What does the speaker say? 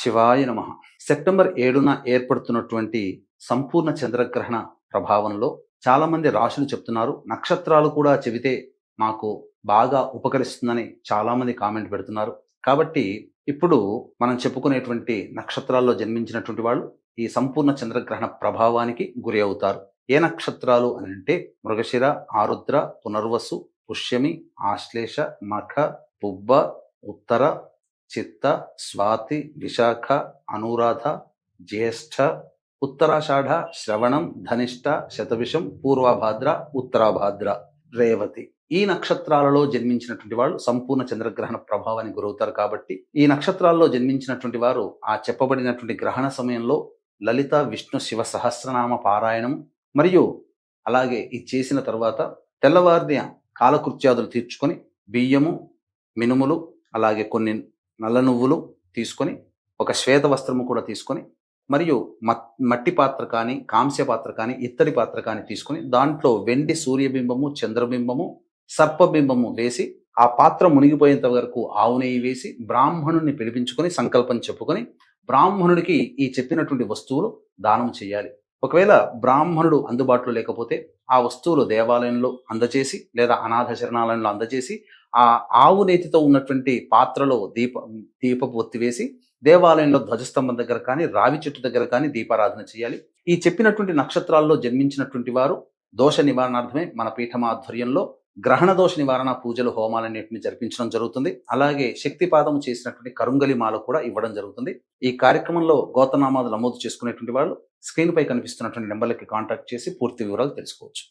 శివాయ నమః. సెప్టెంబర్ 7న ఏర్పడుతున్నటువంటి సంపూర్ణ చంద్రగ్రహణ ప్రభావంలో చాలామంది రాశులు చెప్తున్నారు. నక్షత్రాలు కూడా చెబితే మాకు బాగా ఉపకరిస్తుందని చాలామంది కామెంట్ పెడుతున్నారు. కాబట్టి ఇప్పుడు మనం చెప్పుకునేటువంటి నక్షత్రాల్లో జన్మించినటువంటి వాళ్ళు ఈ సంపూర్ణ చంద్రగ్రహణ ప్రభావానికి గురి అవుతారు. ఏ నక్షత్రాలు అని అంటే మృగశిర, ఆరుద్ర, పునర్వసు, పుష్యమి, ఆశ్లేష, మఖ, పుబ్బ, ఉత్తర, చిత్త, స్వాతి, విశాఖ, అనురాధ, జ్యేష్ఠ, ఉత్తరాషాఢ, శ్రవణం, ధనిష్ట, శతభిషం, పూర్వభాద్ర, ఉత్తరాభాద్ర, రేవతి. ఈ నక్షత్రాలలో జన్మించినటువంటి వాళ్ళు సంపూర్ణ చంద్రగ్రహణ ప్రభావానికి గురవుతారు. కాబట్టి ఈ నక్షత్రాల్లో జన్మించినటువంటి వారు ఆ చెప్పబడినటువంటి గ్రహణ సమయంలో లలిత విష్ణు శివ సహస్రనామ పారాయణం మరియు అలాగే ఇది చేసిన తర్వాత తెల్లవారిన కాలకృత్యాదులు తీర్చుకొని బియ్యము, మినుములు, అలాగే కొన్ని నల్ల నువ్వులు తీసుకొని ఒక శ్వేత వస్త్రము కూడా తీసుకొని మరియు మట్టి పాత్ర కానీ, కాంస్య పాత్ర కానీ, ఇత్తడి పాత్ర కానీ తీసుకొని దాంట్లో వెండి సూర్యబింబము, చంద్రబింబము, సర్పబింబము వేసి ఆ పాత్ర మునిగిపోయేంత వరకు ఆవు నెయ్యి వేసి బ్రాహ్మణుని పిలిపించుకొని సంకల్పం చెప్పుకొని బ్రాహ్మణుడికి ఈ చెప్పినటువంటి వస్తువులు దానం చేయాలి. ఒకవేళ బ్రాహ్మణుడు అందుబాటులో లేకపోతే ఆ వస్తువులు దేవాలయంలో అందచేసి లేదా అనాథ శరణాలయంలో అందచేసి ఆ ఆవు నేతితో ఉన్నటువంటి పాత్రలో దీపపు ఒత్తి వేసి దేవాలయంలో ధ్వజస్తంభం దగ్గర కానీ, రావి చెట్టు దగ్గర కానీ దీపారాధన చేయాలి. ఈ చెప్పినటువంటి నక్షత్రాల్లో జన్మించినటువంటి వారు దోష నివారణార్థమే మన పీఠం ఆధ్వర్యంలో గ్రహణ దోష నివారణ పూజలు, హోమాలన్నింటినీ జరిపించడం జరుగుతుంది. అలాగే శక్తిపాదము చేసినటువంటి కరుంగలి మాల కూడా ఇవ్వడం జరుగుతుంది. ఈ కార్యక్రమంలో గోత్రనామాలు నమోదు చేసుకునేటువంటి వాళ్ళు స్క్రీన్ పై కనిపిస్తున్నటువంటి నెంబర్లకి కాంటాక్ట్ చేసి పూర్తి వివరాలు తెలుసుకోవచ్చు.